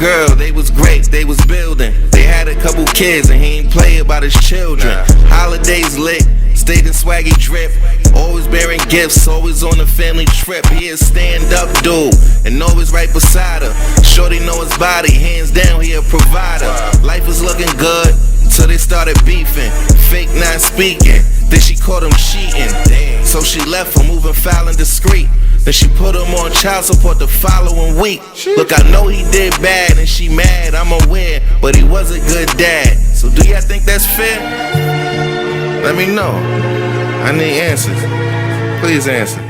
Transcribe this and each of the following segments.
girl, they was great, they was building. They had a couple kids and he ain't play about his children. Holidays lit, stayed in swaggy drip. Always bearing gifts, always on a family trip. He a stand-up dude and always right beside her. Shorty know his body, hands down he a provider. Life was looking good until they started beefing. Fake not speaking, then she caught him cheating. So she left him moving foul and discreet. Then she put him on child support the following week. Look, I know he did bad and she mad, I'm aware, but he was a good dad. So do y'all think that's fair? Let me know. I need answers. Please answer.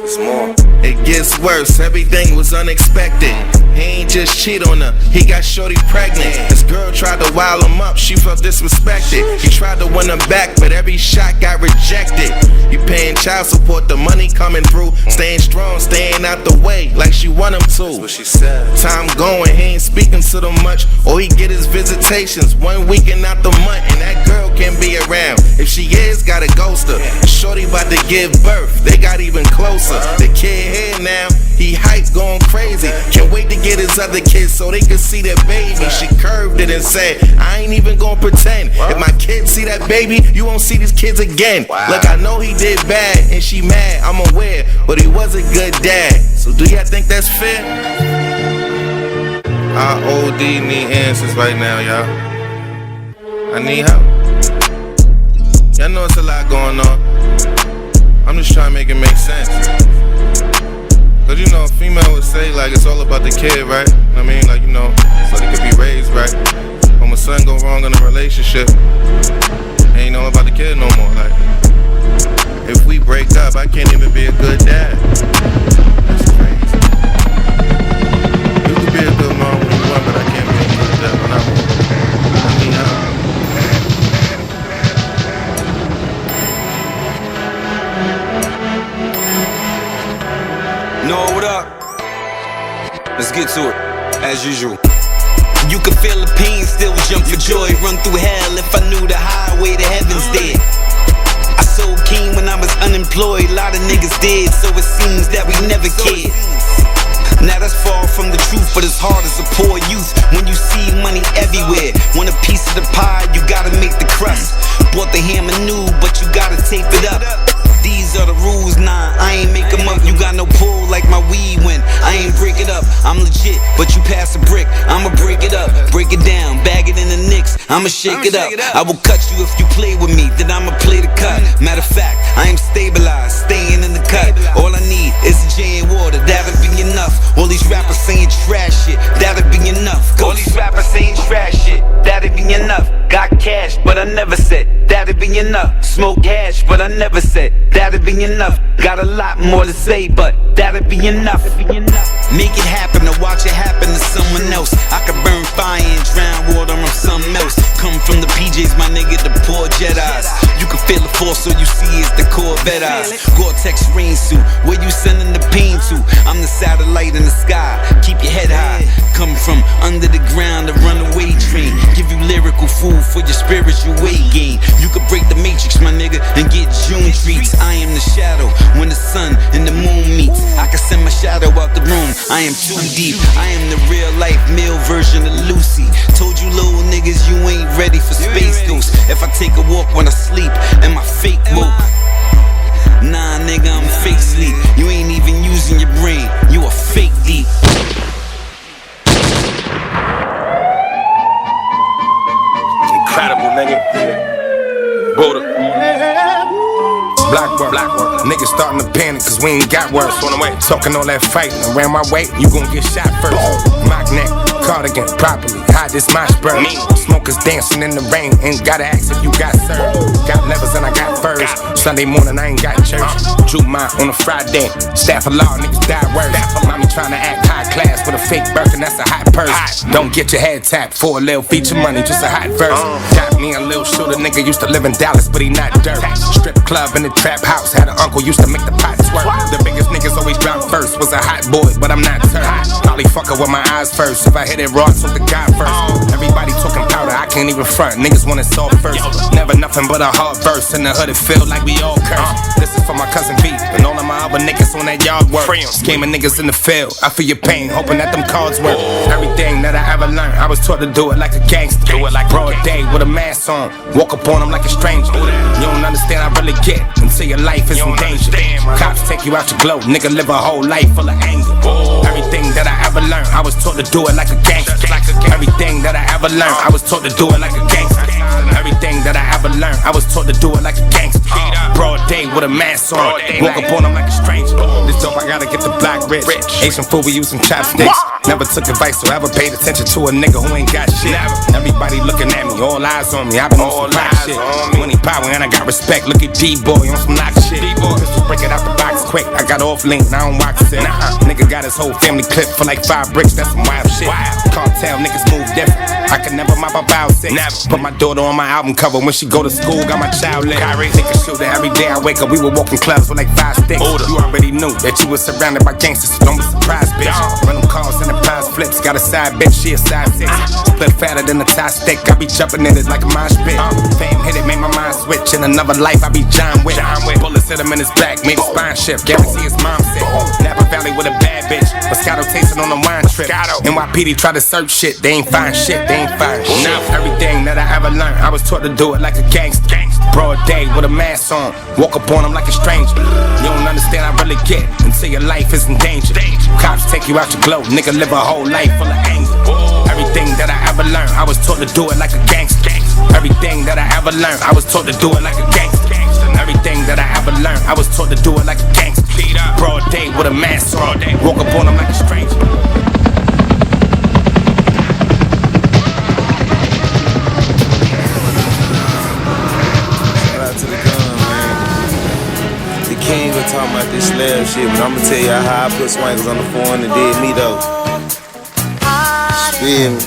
It's more. It gets worse, everything was unexpected. He ain't just cheat on her, he got shorty pregnant. His girl tried to wild him up, she felt disrespected. He tried to win her back, but every shot got rejected. You paying child support, the money coming through. Staying strong, staying out the way, like she want him to. That's what she said. Time going, he ain't speaking to them much. All he get is visitations, 1 weekend out the month. And that girl can be around, if she is, gotta ghost her. Shorty about to give birth, they got even closer. The kid here now, he hype going crazy. Can't wait to get his other kids so they can see their baby. She curved it and said, I ain't even gonna pretend. If my kids see that baby, you won't see these kids again. Look, I know he did bad and she mad, I'm aware, but he was a good dad. So do y'all think that's fair? Our OD need answers right now, y'all. I need help. Y'all know it's a lot going on. I'm just trying to make it make sense. Cause you know, a female would say like it's all about the kid, right? I mean, like, you know, so they could be raised right. When my son go wrong in a relationship, it ain't all about the kid no more. Like, if we break up, I can't even be a good dad. That's crazy. You could be a good mom when you want, but I can't be a good dad when I want. I need help. No, what up? Let's get to it, as usual. You can feel the pain, still jump for joy. Run through hell if I knew the highway to heaven's dead. I so keen when I was unemployed, a lot of niggas did, so it seems that we never cared. Now that's far from the truth, but it's hard as a poor youth when you see money everywhere. Want a piece of the pie, you gotta make the crust. Bought the hammer new, but you gotta tape it up. These are the rules, nah, I ain't make them up. You got no pull like my weed when I ain't break it up. I'm legit, but you pass a brick, I'ma break it up. Break it down, bag it in the nicks, I'ma shake it up. I will cut you if you play with me, then I'ma play the cut. Matter of fact, I am stabilized, staying in the cut. All I need is a J and water, that'll be enough. All these rappers saying trash shit, that'll be enough. All these rappers saying trash shit, that'll be enough. Got cash, but I never said that'll be enough. Smoke hash, but I never said that'll be enough. Got a lot more to say, but that'll be enough. Make it happen or watch it happen to someone else. I could burn fire and drown water on something else. Come from the PJs, my nigga, the poor Jedis. You can feel the force, all you see is the Corvette eyes. Gore-Tex rain suit, where you sending the pain to? I'm the satellite in the sky, keep your head high. Come from under the ground, the runaway train. Give you lyrical food for your spiritual weight gain. You could break the matrix, my nigga, and get June treats. I am the shadow when the sun and the moon meets. I can send my shadow out the room, I am too deep. I am the real life male version of Lucy. Told you little niggas you ain't ready for space ghosts. If I take a walk when I sleep, am I fake woke? Nah nigga, I'm fake sleep. You ain't even using your brain, you a fake deep. Incredible, nigga. Buddha. Blackbird. Niggas starting to panic cause we ain't got words on the way. Talking all that fighting around my way, you gon' get shot first. Mock neck, cardigan, properly. Hide this mosh bird. Smokers dancing in the rain, ain't gotta ask if you got served. Got levers and I got furs. Sunday morning I ain't got church. Drew mine on a Friday. Staff of law, niggas die worse. Mommy trying to act high class with a fake Birkin, that's a hot purse. Don't get your head tapped for a little feature money, just a hot verse. Got me a little shooter, nigga used to live in Dallas, but he not dirt. Strip club in the trap house, had an uncle used to make the pot twerk. The biggest niggas always drop first, was a hot boy, but I'm not turned. Probably fuck her with my eyes first. If I hit it raw, I took the guy first. Everybody talking powder, I can't even front. Niggas want it soft first. Never nothing but a hard verse. In the hood, it feel like we all cursed. This is for my cousin B and all of my other niggas on that yard work. Scheming niggas in the field. I feel your pain, hoping that them cards work. Everything that I ever learned, I was taught to do it like a gangster. Do it like broad day with a mask on. Walk up on them like a stranger. You don't understand, I really get until your life is in danger. Cops take you out your glow, nigga live a whole life full of anger. Everything that I ever learned, I was taught to do it like a gangster. Everything that I ever learned, I was taught to do it like a gangster. Everything that I ever learned, I was taught to do it like a gangster. Broad day with a mask on, walk up on them like a stranger. This dope, I gotta get the block rich. Asian food, we use some chopsticks. Never took advice or ever paid attention to a nigga who ain't got shit. Everybody looking at me, all eyes on me. I been on some rock shit. Money, power, and I got respect. Look at D-Boy on some knock shit. Pistol break it out the box quick. I got off link, I don't rock it. Nigga got his whole family clipped for like 5 bricks. That's some wild shit. Cartel niggas move different. I can never mop up out 6. Put my daughter on my album cover when she go to school. Got my child lit. Take a shooter every day I wake up. We were walking clubs with like 5 sticks. You already knew that you was surrounded by gangsters, so don't be surprised, bitch. Run them cars and the prize flips. Got a side bitch, she a side 6. Split fatter than a tie stick. I be jumping in it like a mosh pit. Fame hit it, made my mind switch. In another life, I be John Wick. Bullets hit him in his back, made his spine shift. Guarantee his mom sick. Napa Valley with a bad bitch. Moscato tasting on a wine trip. NYPD try to search shit, they ain't find shit, they ain't find shit. Everything that I ever learned, I was taught to do it like a gangster. Broad day with a mask on, walk up on them like a stranger. You don't understand, I really get until your life is in danger. Cops take you out your glow, nigga live a whole life full of anger. Everything that I ever learned, I was taught to do it like a gangster. Everything that I ever learned, I was taught to do it like a gangster. Everything that I ever learned, I was taught to do it like a gangster. Broad day with a mask on, walk up on them like a stranger. King was talking about this slab shit, but I'ma tell y'all how I put swangers on the phone and did me though. Feel me?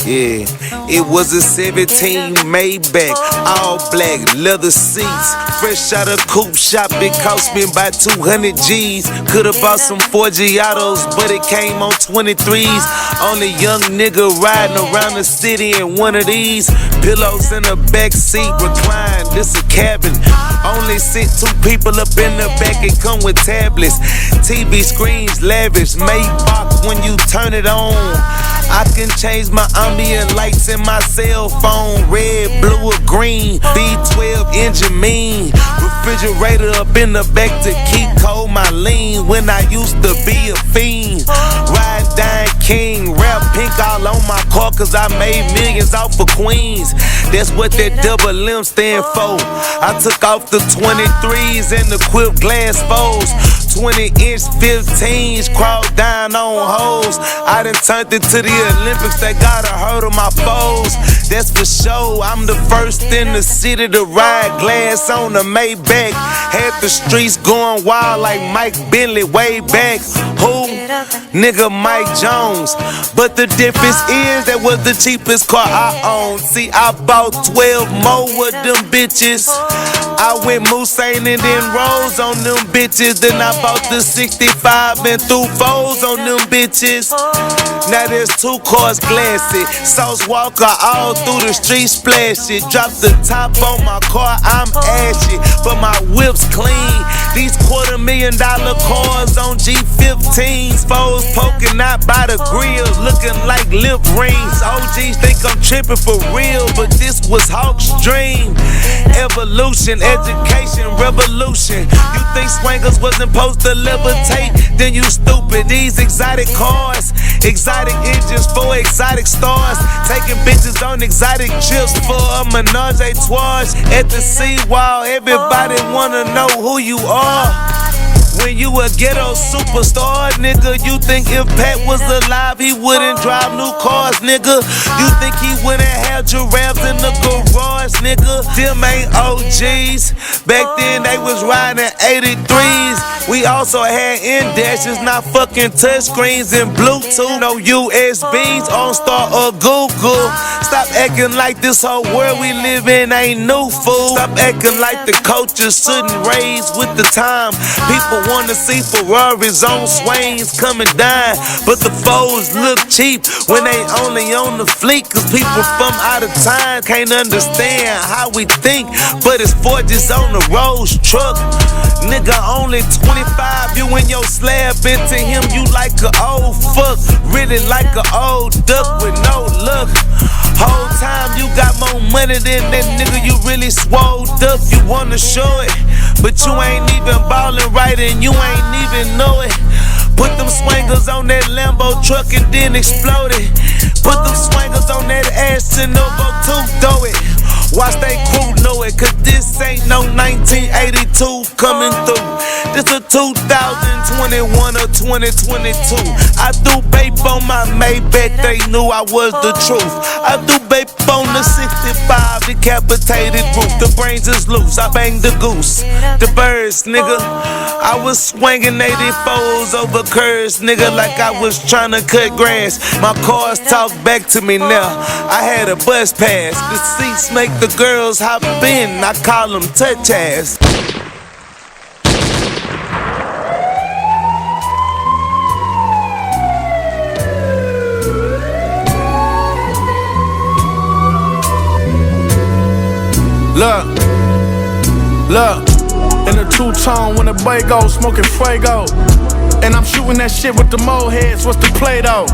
Yeah, it was a 17 Maybach, all black, leather seats. Fresh out of coupe shop, it cost me about 200 G's. Could've bought some 4 Giottos, but it came on 23s. Only young nigga riding around the city in one of these. Pillows in the back seat, recline, this a cabin. Only sit 2 people up in the back, it come with tablets. TV screens, lavish, Maybach when you turn it on. I can change my ambient lights in my cell phone. Red, blue, or green. V12 engine mean. Refrigerator up in the back to keep cold my lean. When I used to be a fiend. Ride down king. Rap pink all on my car cause I made millions off of Queens. That's what that double M stand for. I took off the 23s and the Quip glass foes. 20-inch 15s, crawled down on hoes. I done turned it to the Olympics, they gotta hurt of my foes. That's for sure, I'm the first in the city to ride glass on the Maybach. Had the streets going wild like Mike Bentley way back. Who? Nigga Mike Jones. But the difference is that was the cheapest car I owned. See, I bought 12 more of them bitches. I went Moussain and then Rose on them bitches. Then I bought the 65 and threw foes on them bitches. Now there's 2 cars glassy. Sauce Walker all through the street splashy. Drop the top on my car, I'm ashy, but my whip's clean. These $250,000 cars on G15s. Foes poking out by the grills, looking like lip rings. OGs think I'm tripping for real, but this was Hawk's dream. Evolution, education, revolution. You think swangers wasn't supposed to levitate? Then you stupid. These exotic cars, exotic engines for exotic stars. Taking bitches on exotic trips for a menage a trois. At the seawall, everybody wanna know who you are. When you a ghetto superstar, nigga, you think if Pat was alive, he wouldn't drive new cars, nigga? You think he wouldn't have giraffes in the garage, nigga? Them ain't OGs. Back then they was riding 83s. We also had in-dashes, not fucking touchscreens and Bluetooth. No USBs, OnStar or Google. Stop acting like this whole world we live in ain't new, fool. Stop acting like the culture shouldn't raise with the time. People wanna see see Ferraris on swings coming down, but the foes look cheap when they only on the fleet. Cause people from out of town can't understand how we think, but it's forges on the Rolls truck. Nigga only 25, you and your slab into him, you like a old fuck, really like a old duck with no luck. Whole time you got more money than that nigga, you really swolled up, you wanna show it, but you ain't even ballin' right and you ain't even know it. Put them swangers on that Lambo truck and then explode it. Put them swangers on that ass and no go to throw it. Watch they crew know it, cause this ain't no 1982 coming through. This a 2021 or 2022. I threw babe on my Maybach, they knew I was the truth. I threw babe on the 65, decapitated roof. The brains is loose, I banged the goose, the birds, nigga. I was swinging 84s over curves, nigga, like I was tryna cut grass. My cars talk back to me now. I had a bus pass, the seats make the girls hop in, I call them touch ass. Look, in a two-tone when the boy goes smoking Fuego. And I'm shooting that shit with the mole heads, what's the play though?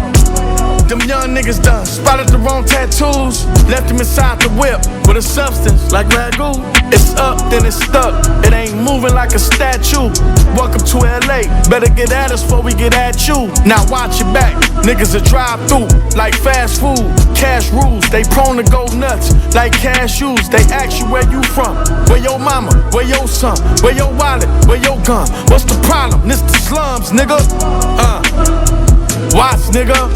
Them young niggas done spotted the wrong tattoos, left him inside the whip with a substance like ragu. It's up, then it's stuck, it ain't moving like a statue. Welcome to LA, better get at us before we get at you. Now watch your back, niggas a drive through like fast food. Cash rules, they prone to go nuts like cashews. They ask you where you from, where your mama, where your son, where your wallet, where your gun. What's the problem? This the slums, nigga. Watch, nigga.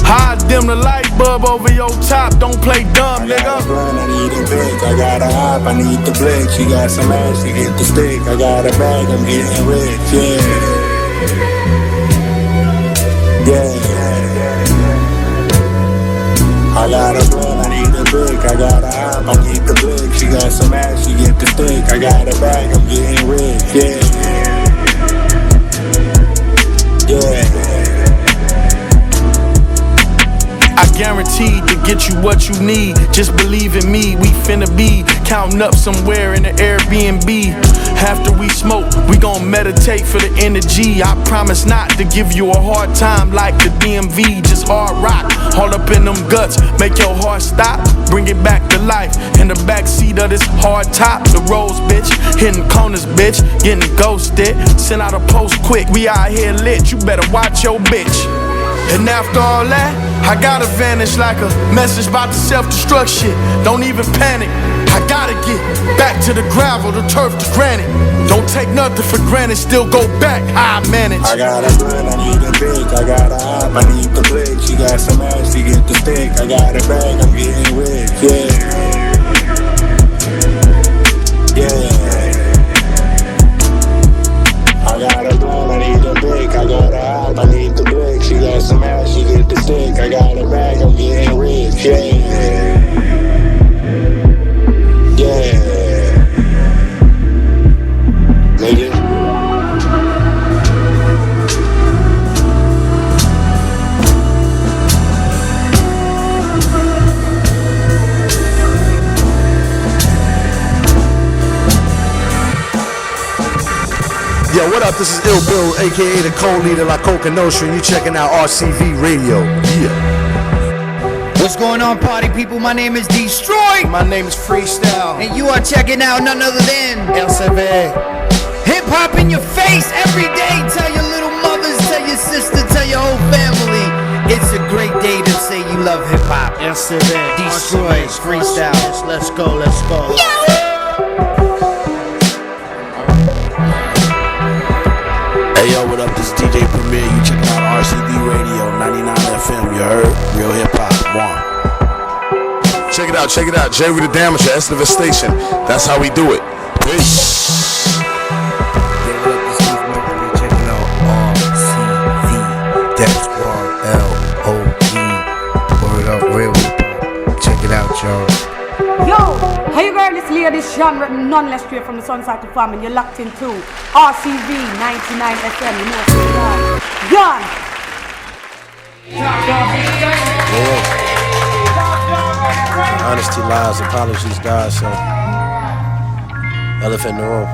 Hide dim the light bulb over your top. Don't play dumb, nigga. I got a blunt, I need a brick. I got a hop, I need the blick. She got some ass, she get the stick. I got a bag, I'm getting rich, yeah. I got a blunt, I need a brick. I got a hop, I need the blick. She got some ass, she get the stick. I got a bag, I'm getting rich, yeah. I guaranteed to get you what you need. Just believe in me, we finna be counting up somewhere in the Airbnb. After we smoke, we gon' meditate for the energy. I promise not to give you a hard time like the DMV. Just hard rock, all up in them guts, make your heart stop. Bring it back to life in the backseat of this hard top. The roads, bitch, hitting corners, bitch, getting ghosted. Send out a post quick, we out here lit. You better watch your bitch. And after all that, I gotta vanish like a message about the self-destruct shit. Don't even panic, I gotta get back to the gravel, the turf, the granite. Don't take nothing for granted, still go back, how I manage. I got a blunt, I need a brick. I got a hop, I need the blick. She got some ass, she get the stick. I got a bag, I'm getting rich, yeah. I got a blunt, I need a brick. I got a hop, I need the blick. She got some ass, she get the stick. I got a bag, I'm getting rich, yeah. Nigga. Yo, what up? This is Ill Bill, aka the co-leader La Coca Nostra, and you checking out RCV Radio. Yeah. What's going on, party people? My name is Destroy. My name is Freestyle. And you are checking out none other than LCV. Hip hop in your face every day. Tell your little mothers, tell your sister, tell your whole family. It's a great day to say you love hip hop. LCV. Destroy, Freestyle. Let's go, let's go. Hey yo, what up? This is DJ Premier. You checking out RCV Radio 99 FM. You heard? Real hip hop. One. Check it out. Jerry the Damager, Estevan Station. That's how we do it. Peace. Hey, what up? This is Steve Murphy. You're checking out RCV. That's R-L-O-E. Word up, real hip hop. Check it out, y'all. Yo, how you guys slay this genre, none less straight from the Sunside to Farm, and you're locked into RCV 99 FM. You know what's going on. Gone! Honesty lies, apologies die, so elephant in the room.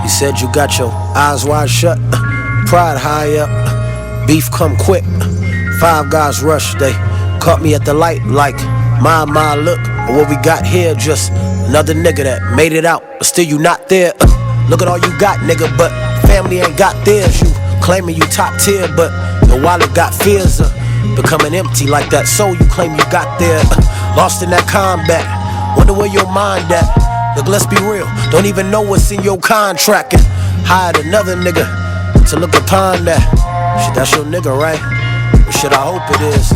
You said you got your eyes wide shut, pride high up, beef come quick. 5 guys rush, they caught me at the light like, my look. What we got here, just another nigga that made it out, but still you not there. Look at all you got, nigga, but family ain't got theirs. You claiming you top tier, but your wallet got fears of becoming empty like that soul you claim you got there. Lost in that combat, wonder where your mind at. Look, let's be real, don't even know what's in your contract. And hired another nigga to look upon that. Shit, that's your nigga, right? Well, shit, I hope it is.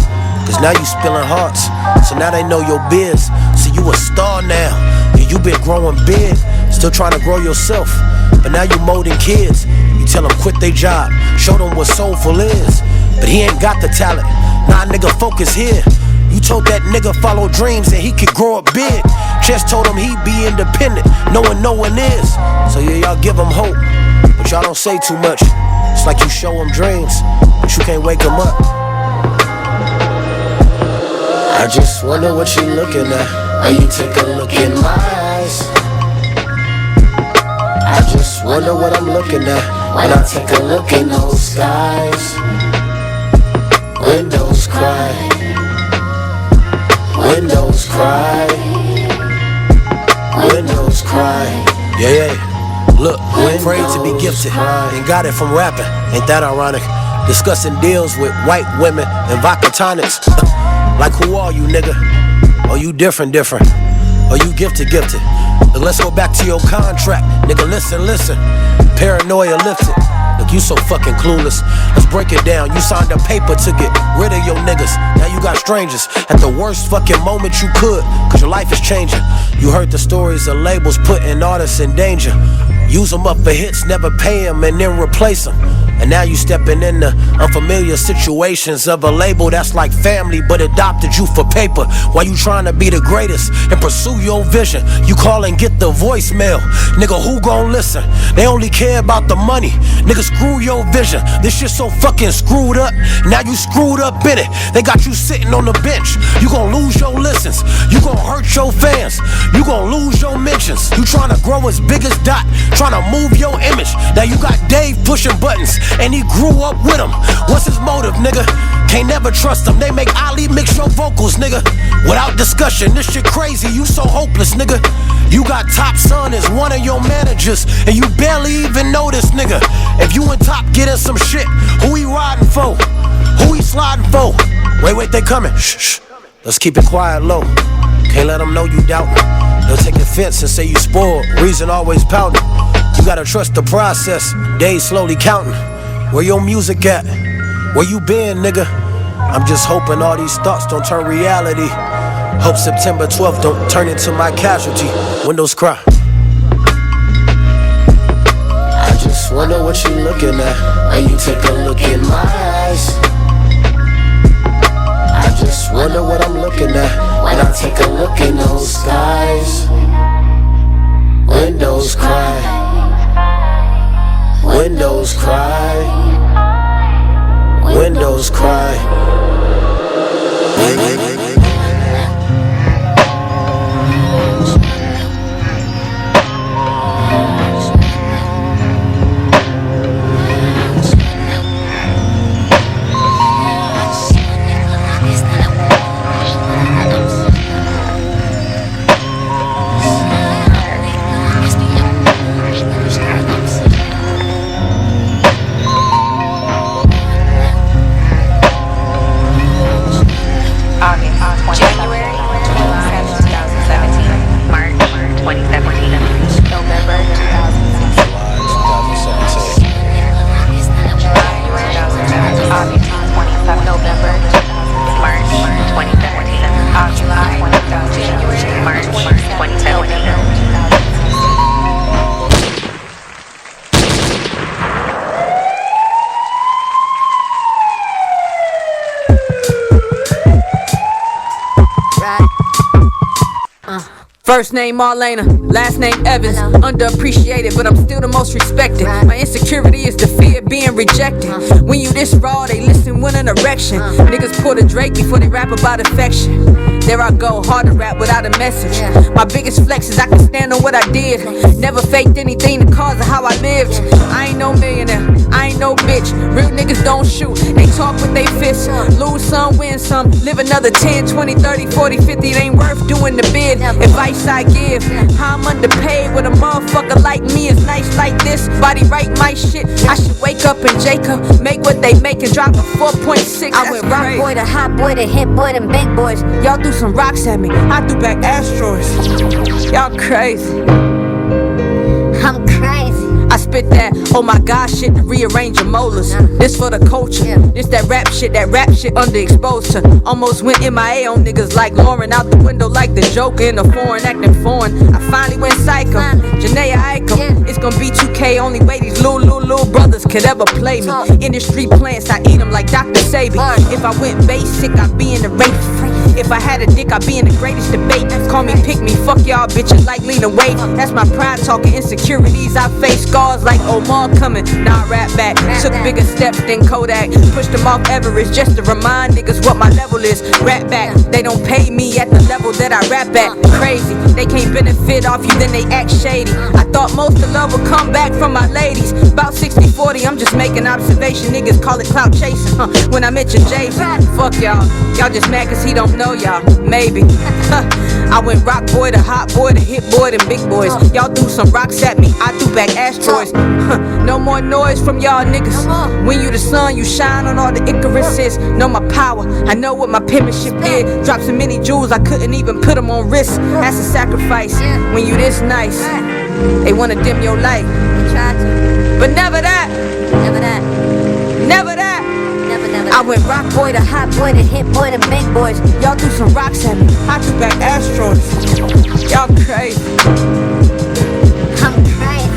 Cause now you spilling hearts, so now they know your biz. So you a star now, and you been growing big. Still trying to grow yourself, but now you molding kids. You tell them quit their job, show them what soulful is. But he ain't got the talent, nah nigga focus here. You told that nigga follow dreams and he could grow up big. Just told him he'd be independent, knowing no one is. So yeah, y'all give him hope, but y'all don't say too much. It's like you show him dreams, but you can't wake him up. I just wonder what you looking at when you take a look in my eyes. I just wonder what I'm looking at when I take a look in those skies. Windows cry, windows cry, windows cry. Yeah. Look, afraid to be gifted and got it from rapping. Ain't that ironic? Discussing deals with white women and vodka tonics. Like who are you, nigga? Are you different? Are you gifted? Look, let's go back to your contract. Nigga, listen. Paranoia lifted. Look, you so fucking clueless. Let's break it down. You signed a paper to get rid of your niggas. Now you got strangers at the worst fucking moment you could, cause your life is changing. You heard the stories of labels putting artists in danger. Use them up for hits, never pay them, and then replace them. And now you stepping into unfamiliar situations of a label that's like family but adopted you for paper. While you trying to be the greatest and pursue your vision, you call and get the voicemail. Nigga, who gon' listen? They only care about the money. Nigga, screw your vision. This shit so fucking screwed up. Now you screwed up in it. They got you sitting on the bench. You gon' lose your listens. You gon' hurt your fans. You gon' lose your mentions. You tryna grow as big as Dot, tryna move your image. Now you got Dave pushing buttons, and he grew up with him. What's his motive, nigga? Can't never trust him. They make Ali mix your vocals, nigga. Without discussion, this shit crazy. You so hopeless, nigga. You got Top Son as one of your managers, and you barely even know this nigga. If you and Top getting some shit, who he riding for? Who he sliding for? Wait, they coming. Shh. Let's keep it quiet low. Can't let them know you doubting. They'll take offense and say you spoiled. Reason always pouting. You gotta trust the process. Days slowly counting. Where your music at? Where you been, nigga? I'm just hoping all these thoughts don't turn reality. Hope September 12th don't turn into my casualty. Windows cry. I just wonder what you looking at when you take a look in my eyes. I just wonder what I'm looking at when I take a look in those skies. Windows cry. Windows cry. Windows cry. First name Marlena, last name Evans. Underappreciated, but I'm still the most respected. My insecurity is the fear of being rejected. When you this raw, they listen with an erection. Niggas pull the Drake before they rap about affection. There I go, hard to rap without a message. My biggest flex is I can stand on what I did. Never faked anything the cause of how I lived. I ain't no millionaire, I ain't no bitch. Real niggas don't shoot, they talk with they fists. Lose some, win some, live another 10, 20, 30, 40, 50. It ain't worth doing the bid. Advice I give, how I'm underpaid with a motherfucker like me is nice like this. Body right, my shit. I should wake up and Jacob make what they make and drop a 4.6. I went rock boy to hot boy to hit boy to big boys. Y'all threw some rocks at me, I threw back asteroids. Y'all crazy. I'm crazy. I spit that, oh my god shit to rearrange your molars. This for the culture, this that rap shit underexposed to. Almost went MIA on niggas like Lauren, out the window like the Joker in the foreign, acting foreign. I finally went psycho, Janaea Aiko. It's gonna be 2K, only way these little brothers could ever play me. Industry plants, I eat them like Dr. Sabi. If I went basic, I'd be in the race. If I had a dick, I'd be in the greatest debate. Call me, pick me, fuck y'all bitches like Lena Waithe. That's my pride talking, insecurities I face. Scars like Omar coming, now I rap back. Took bigger steps than Kodak. Pushed them off Everest just to remind niggas what my level is. Rap back, they don't pay me at the level that I rap at. Crazy, they can't benefit off you, then they act shady. I thought most of love would come back from my ladies. About 60-40, I'm just making observation. Niggas call it clout chasing. When I mention Jason, fuck y'all. Y'all just mad cause he don't know y'all. Maybe. I went rock boy to hot boy to hit boy to big boys. Y'all threw some rocks at me, I threw back asteroids. No more noise from y'all niggas. When you the sun, you shine on all the Icaruses. Know my power, I know what my penmanship did. Dropped so many jewels, I couldn't even put them on wrist. That's a sacrifice. When you this nice, they wanna dim your light. But never that. Never that. Never that. I went rock boy to hot boy to hit boy to big boys. Y'all threw some rocks at me, I threw back asteroids. Y'all crazy. I'm crazy.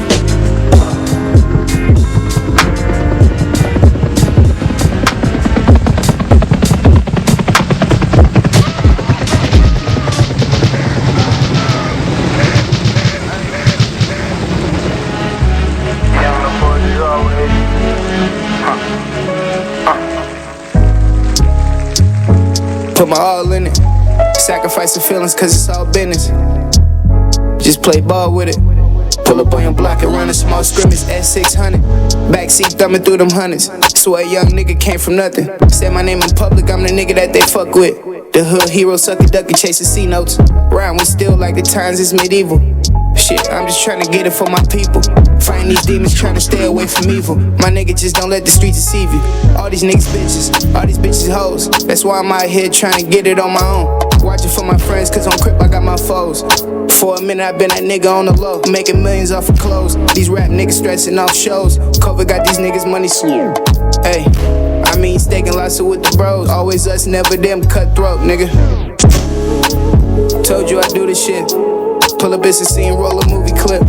Put my all in it. Sacrifice the feelings cause it's all business. Just play ball with it. Pull up on your block and run a small scrimmage S600. Backseat thumbing through them hundreds. Swear a young nigga came from nothing. Said my name in public, I'm the nigga that they fuck with. The hood hero sucky ducky chasing C notes. Rhyme with still like the times is medieval. Shit, I'm just trying to get it for my people. Fighting these demons trying to stay away from evil. My nigga just don't let the streets deceive you. All these niggas bitches, all these bitches hoes. That's why I'm out here trying to get it on my own. Watching for my friends cause on Crip I got my foes. For a minute I been that nigga on the low, making millions off of clothes. These rap niggas stressing off shows. COVID got these niggas money slow. Hey, I mean staking lots of with the bros. Always us, never them, cutthroat nigga. Told you I do this shit. Pull up, it's a scene, roll a movie clip.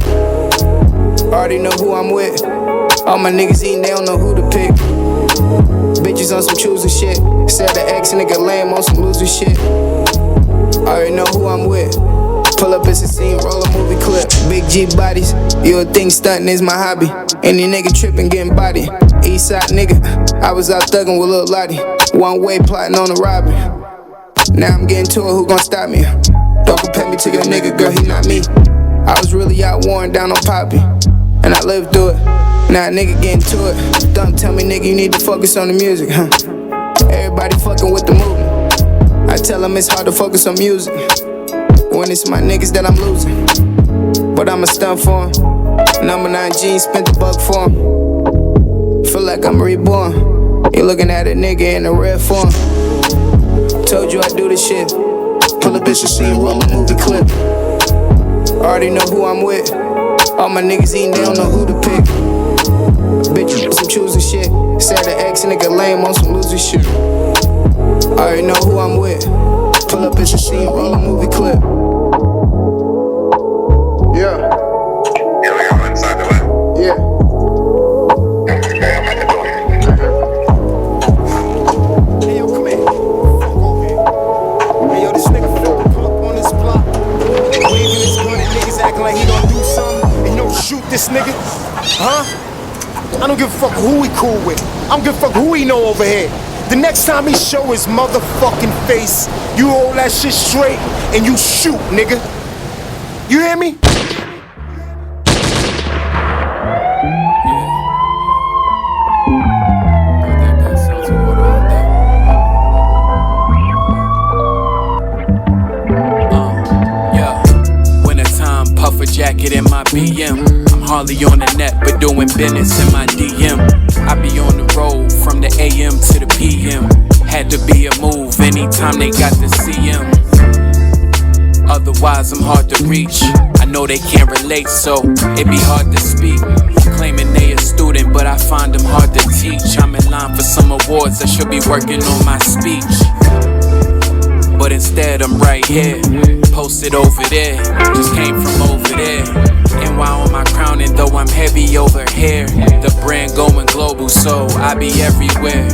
Already know who I'm with. All my niggas eating, they don't know who to pick. Bitches on some choosing shit. Said the ex nigga lame on some loser shit. Already know who I'm with. Pull up, it's a scene, roll a movie clip. Big G bodies, you would think stunting is my hobby. Any nigga tripping, getting body. Eastside nigga, I was out thugging with Lil Lottie. One way plotting on a robbery. Now I'm getting to it, who gon' stop me? Don't compare me to your nigga, girl, he not me. I was really out warring down on Poppy, and I lived through it. Now a nigga getting to it. Don't tell me, nigga, you need to focus on the music, huh? Everybody fucking with the movement. I tell them it's hard to focus on music when it's my niggas that I'm losing. But I'm a stunt for 'em. Number 9 jeans, spent the buck for 'em. Feel like I'm reborn. You looking at a nigga in a red form. Told you I do this shit. Pull a bitch and see roll a movie clip. Already know who I'm with. All my niggas eating, they don't know who to pick. Bitches some choosing shit. Said the ex nigga lame on some loser shit. Already know who I'm with. Pull up bitch and see roll a movie clip. Yeah. Yeah, we got inside the way. Yeah. Hey yo, come here. Hey yo, this nigga pull up on this block. Waving his huh? I don't give a fuck who he cool with. I don't give a fuck who he know over here. The next time he show his motherfucking face, you hold that shit straight and you shoot, nigga. You hear me? Jacket in my BM. I'm hardly on the net, but doing business in my DM. I be on the road from the AM to the PM. Had to be a move anytime they got the CM. Otherwise, I'm hard to reach. I know they can't relate, so it be hard to speak. Claiming they a student, but I find them hard to teach. I'm in line for some awards, I should be working on my speech. But instead I'm right here, posted over there, just came from over there. And while on my crown, and though I'm heavy over here, the brand going global, so I be everywhere.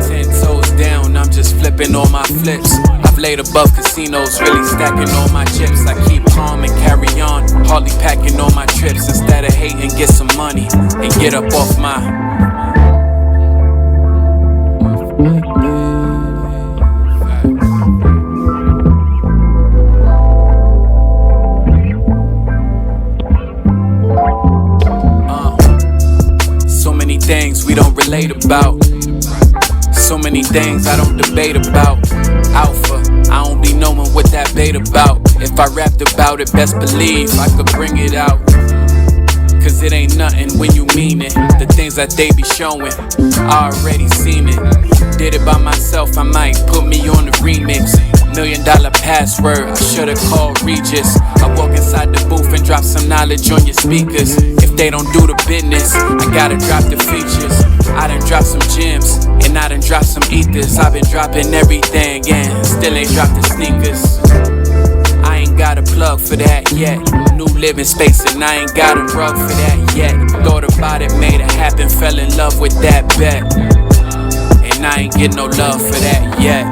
10 toes down, I'm just flipping all my flips. I've laid above casinos, really stacking all my chips. I keep calm and carry on, hardly packing all my trips. Instead of hating, get some money and get up off my things we don't relate about. So many things I don't debate about. Alpha, I don't be knowing what that bait about. If I rapped about it, best believe I could bring it out. Cause it ain't nothing when you mean it. The things that they be showing, I already seen it. Did it by myself, I might put me on the remix. $1 million password, I should've called Regis. I walk inside the booth and drop some knowledge on your speakers. If they don't do the business, I gotta drop the features. I done dropped some gems, and I done dropped some ethers. I've been dropping everything, and still ain't dropped the sneakers. I ain't got a plug for that yet. New living space, and I ain't got a rug for that yet. Thought about it, made it happen, fell in love with that bet. And I ain't get no love for that yet,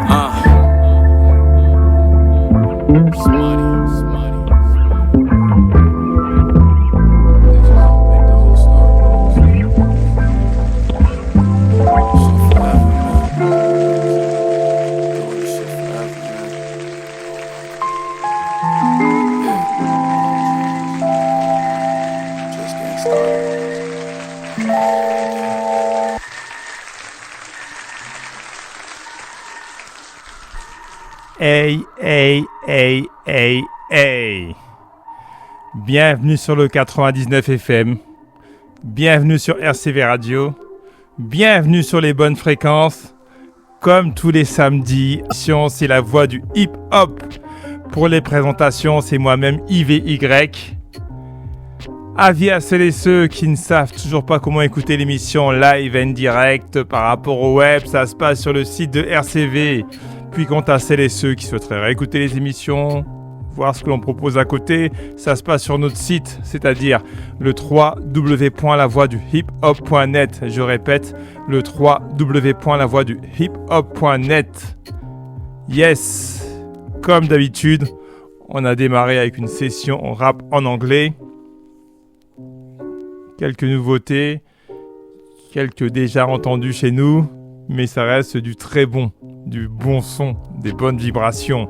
Hey, hey, hey, hey, hey. Bienvenue sur le 99 FM. Bienvenue sur RCV Radio. Bienvenue sur les bonnes fréquences. Comme tous les samedis, c'est la voix du hip-hop. Pour les présentations, c'est moi-même YVY. Avis à celles et ceux qui ne savent toujours pas comment écouter l'émission live and direct par rapport au web, ça se passe sur le site de RCV. Puis quant à celles et ceux qui souhaiteraient réécouter les émissions, voir ce que l'on propose à côté, ça se passe sur notre site, c'est-à-dire le www.lavoixduhiphop.net. Je répète, le www.lavoixduhiphop.net. Yes, comme d'habitude, on a démarré avec une session rap en anglais. Quelques nouveautés, quelques déjà entendus chez nous, mais ça reste du très bon, du bon son, des bonnes vibrations.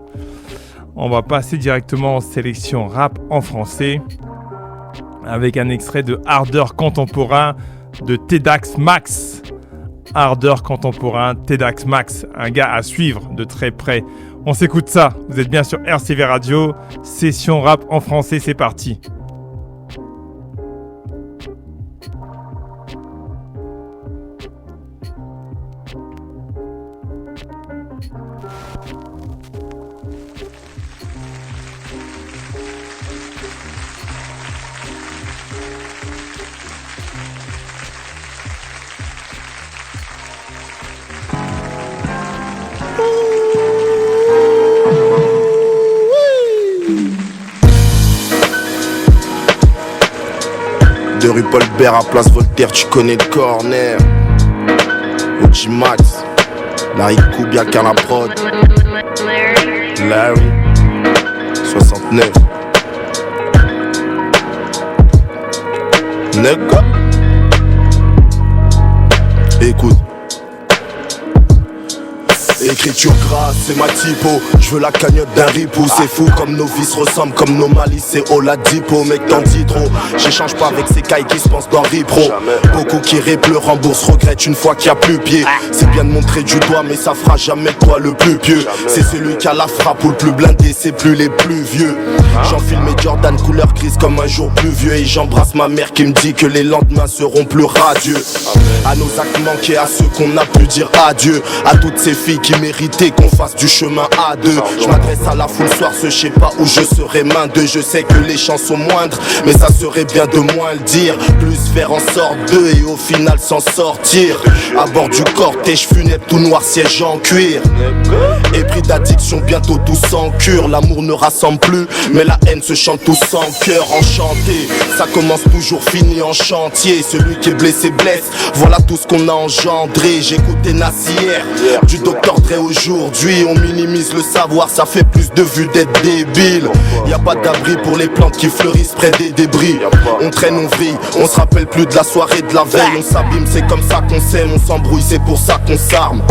On va passer directement en sélection rap en français avec un extrait de Ardeur Contemporain de Tedax Max. Ardeur Contemporain, Tedax Max, un gars à suivre de très près. On s'écoute ça, vous êtes bien sur RCV Radio, session rap en français, c'est parti. De rue Paul Bert à Place Voltaire, tu connais le corner. OG Max, Larry Koubia qu'à la prod. Larry 69 Nega Écoute. Écriture grasse, c'est ma typo. Je veux la cagnotte d'un ripou. C'est fou comme nos vies se ressemblent, comme nos malices et Oladipo. Mec t'en dis trop, j'échange pas avec ces cailles qui se pensent dans Ripro. Beaucoup qui ripent le rembourse, regrettent une fois qu'il y a plus pied. C'est bien de montrer du doigt mais ça fera jamais de toi le plus pieux. C'est celui qui a la frappe ou le plus blindé, c'est plus les plus vieux. J'enfile mes Jordan couleur grise comme un jour pluvieux. Et j'embrasse ma mère qui me dit que les lendemains seront plus radieux. À nos actes manqués, à ceux qu'on a pu dire adieu. À toutes ces filles qui méritaient qu'on fasse du chemin à deux. Je m'adresse à la foule soir, je sais pas où je serai main d'eux. Je sais que les chances sont moindres, mais ça serait bien de moins le dire. Plus faire en sorte d'eux et au final s'en sortir. À bord du cortège funèbre tout noir, siège en cuir. Épris d'addiction, bientôt tous en cure. L'amour ne rassemble plus, mais la haine se chante tous en cœur. Enchanté, ça commence toujours, fini en chantier. Celui qui est blessé blesse, voilà tout ce qu'on a engendré. J'écoutais Nassière, du docteur Dre aujourd'hui. On minimise le savoir, ça fait plus de vues d'être débile. Y'a pas d'abri pour les plantes qui fleurissent près des débris. On traîne, on vrille, on se rappelle plus de la soirée, de la veille. On s'abîme, c'est comme ça qu'on s'aime, on s'embrouille, c'est pour ça qu'on s'arme.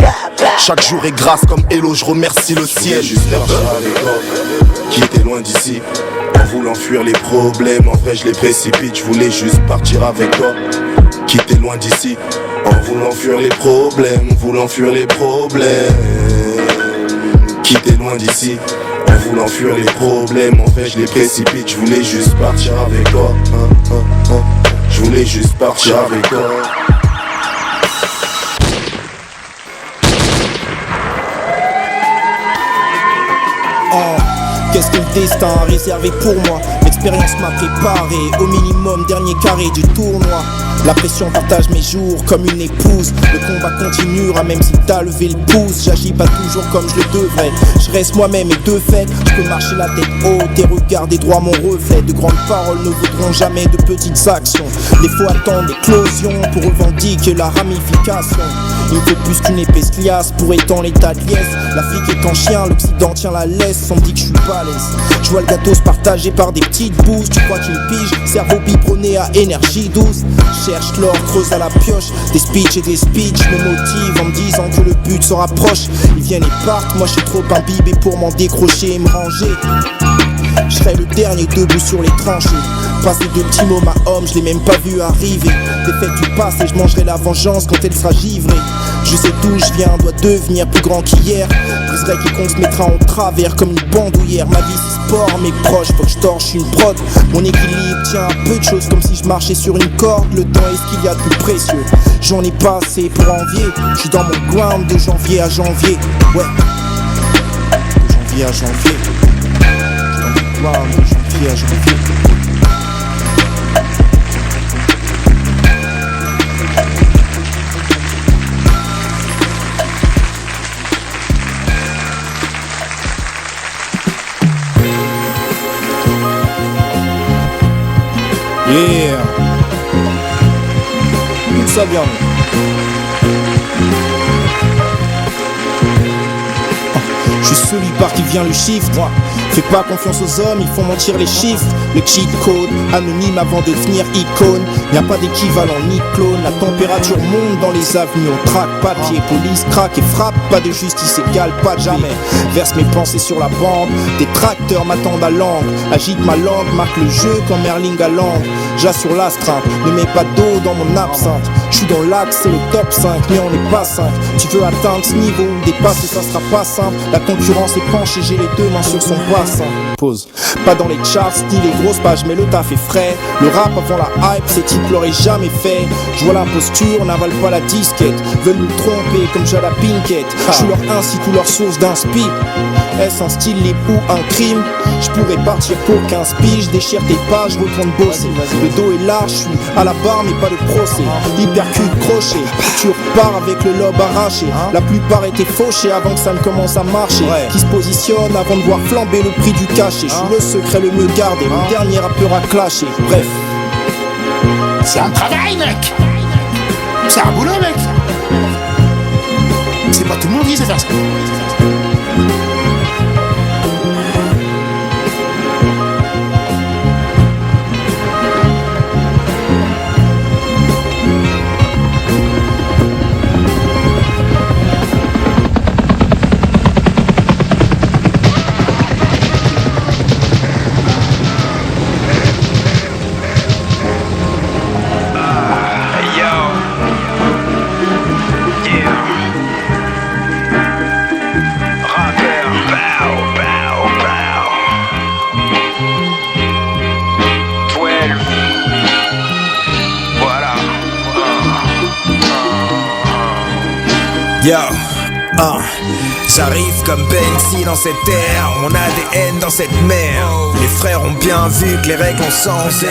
Chaque jour est grâce comme Hello, je remercie le ciel. Juste marcher avec toi, qui était loin d'ici. En voulant fuir les problèmes, en vrai je les précipite. Je voulais juste partir avec toi, qui était loin d'ici. En voulant fuir les problèmes, voulant fuir les problèmes. Qui était loin d'ici. En voulant fuir les problèmes, en fait je les précipite. Je voulais juste partir avec toi. Je voulais juste partir avec toi. Qu'est-ce que le destin a réservé pour moi? L'expérience m'a préparé au minimum dernier carré du tournoi. La pression partage mes jours comme une épouse. Le combat continuera même si t'as levé le pouce. J'agis pas toujours comme je le devrais. Je reste moi-même et de fait je peux marcher la tête haute et regarder droit mon reflet. De grandes paroles ne vaudront jamais de petites actions. Des fois attendre l'éclosion pour revendiquer la ramification. Il faut plus qu'une épaisse liasse pour étendre l'état de liesse. L'Afrique est en chien, l'Occident tient la laisse. On me dit que je suis balèze. Je vois le gâteau se partager par des petites bouses. Tu crois qu'il me pige? Cerveau biberonné à énergie douce. Cherche l'or, creuse à la pioche. Des speeches et des speeches me motivent en me disant que le but se rapproche. Ils viennent et partent, moi je suis trop imbibé pour m'en décrocher et me ranger. Je serai le dernier debout sur les tranchées. Passer de petits mots à homme, je l'ai même pas vu arriver. Défaite du passé, je mangerai la vengeance quand elle sera givrée. Je sais d'où je viens, dois devenir plus grand qu'hier. Briserai quiconque se mettra en travers comme une bandoulière. Ma vie c'est sport, mes proches, faut que je torche une prod. Mon équilibre tient à peu de choses comme si je marchais sur une corde. Le temps est ce qu'il y a de plus précieux. J'en ai pas assez pour envier. Je suis dans mon ground de janvier à janvier. Ouais, de janvier à janvier. Wow, de janvier à janvier. Yeah. Écoute ça bien. Je suis celui par qui vient le chiffre. Fais pas confiance aux hommes, ils font mentir les chiffres. Le cheat code, anonyme avant de devenir icône. Y'a pas d'équivalent ni clone. La température monte dans les avenues. On traque, papier, police craque et frappe. Pas de justice égale, pas de jamais. Verse mes pensées sur la bande. Des tracteurs m'attendent à l'angle. Agite ma langue, marque le jeu comme Erling Haaland. J'assure l'astreinte, ne mets pas d'eau dans mon absinthe. Je suis dans l'axe, c'est le top 5, mais on n'est pas 5. Tu veux atteindre ce niveau ou dépasser, ça sera pas simple. La concurrence est penchée, j'ai les deux mains sur son bassin. Pause. Pas dans les charts, ni les grosses pages, mais le taf est frais. Le rap avant la hype, ces types l'auraient jamais fait. Je vois la posture, n'avale pas la disquette. Veulent nous tromper comme j'ai la pinkette. Je suis leur ainsi ou leur source d'inspi. Est-ce un style libre ou un crime? Je pourrais partir pour 15 piges, déchire tes pages, retourne bosser. Le dos est large, je suis à la barre mais pas de procès. Hypercute crochet, tu repars avec le lobe arraché. La plupart étaient fauchés avant que ça ne commence à marcher. Qui se positionne avant de voir flamber le prix du cachet. Je suis le secret le mieux gardé, le dernier rappeur à clasher. Bref, c'est un travail mec. C'est un boulot mec. C'est pas tout le monde qui sait faire ça. Yo, j'arrive comme Banksy dans cette terre. Mon ADN dans cette mer. Les frères ont bien vu que les règles ont changé.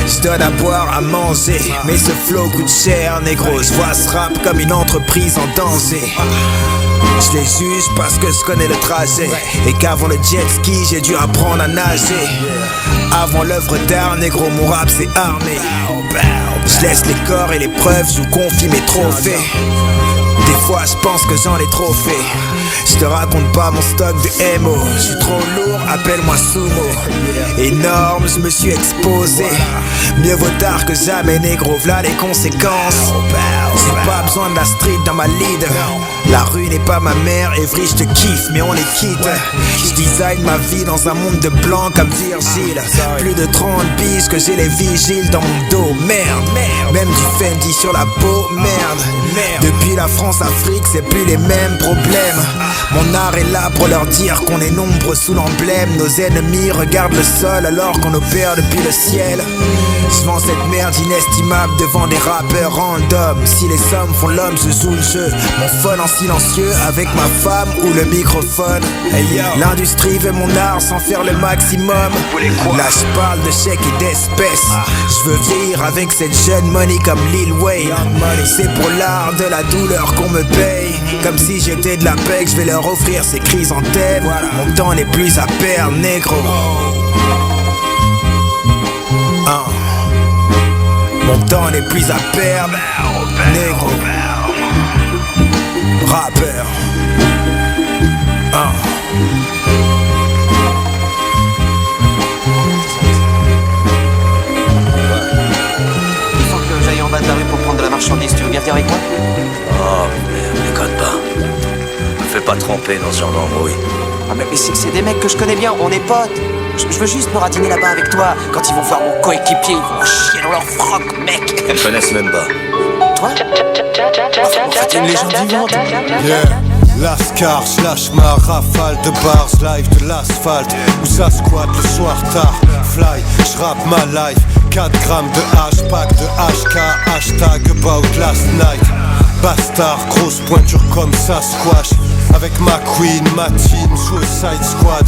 Je donne à boire, à manger, mais ce flow coûte cher, négro. Je vois ce rap comme une entreprise en danger. Je les juge parce que je connais le trajet. Et qu'avant le jet ski, j'ai dû apprendre à nager. Avant l'œuvre d'art, négro, mon rap c'est armé. Je laisse les corps et les preuves, je vous confie mes trophées. Des fois je pense que j'en ai trop fait. Je te raconte pas mon stock de MO. Je suis trop lourd, appelle-moi Sumo. Énorme, je me suis exposé. Mieux vaut tard que jamais, négro, v'là les conséquences. J'ai pas besoin de la street dans ma lead. La rue n'est pas ma mère, Evry je te kiffe mais on les quitte. Je design ma vie dans un monde de blanc comme Virgile. Plus de 30 biches que j'ai les vigiles dans mon dos. Merde, même du Fendi sur la peau. Merde, depuis la France-Afrique c'est plus les mêmes problèmes. Mon art est là pour leur dire qu'on est nombreux sous l'emblème. Nos ennemis regardent le sol alors qu'on opère depuis le ciel. Je vends cette merde inestimable devant des rappeurs random. Si les sommes font l'homme, je joue le jeu. Mon phone en silencieux avec ma femme ou le microphone. L'industrie veut mon art sans faire le maximum. Là je parle de chèques et d'espèces. Je veux vieillir avec cette jeune money comme Lil Wayne. C'est pour l'art de la douleur qu'on me paye. Comme si j'étais de la paix, je vais leur offrir ces chrysanthèmes. Mon temps n'est plus à perdre, négro. Mon temps n'est plus à perdre, négro. Rappeur. Il faut que j'aille en bas de la rue pour prendre de la marchandise. Tu veux bien venir avec moi? Oh merde, déconne pas. Me fais pas tremper dans ce genre d'embrouille. Ah mais c'est des mecs que je connais bien, on est potes. Je veux juste me ratiner là-bas avec toi. Quand ils vont voir mon coéquipier, ils vont chier dans leur froc, mec. Ils me connaissent même pas. Toi? En fait, une légende vivante. Yeah. Lascar, je lâche ma rafale de bars, live de l'asphalte. Où ça squatte le soir tard, fly, je rappe ma life. 4 grammes de hash, pack de HK, hashtag about last night. Bastard, grosse pointure comme ça squash. Avec ma queen, ma team, Suicide Squad.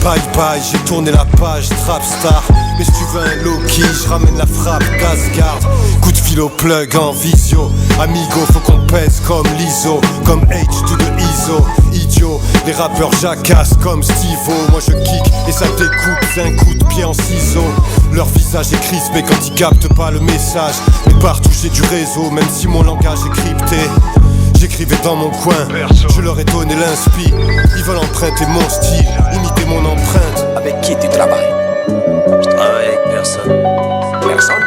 Bye bye, j'ai tourné la page, trap star. Mais si tu veux un low-key, je ramène la frappe, Gasgard. Coup de fil au plug en visio. Amigo, faut qu'on pèse comme l'ISO. Comme H to the ISO. Idiot, les rappeurs jacassent comme Steve-O. Moi je kick et ça découpe d'un coup de pied en ciseaux. Leur visage est crispé quand ils captent pas le message. Mais partout j'ai du réseau, même si mon langage est crypté. J'écrivais dans mon coin, je leur ai donné l'inspi. Ils veulent emprunter mon style, imiter mon empreinte. Avec qui tu travailles? Je travaille avec personne. Personne?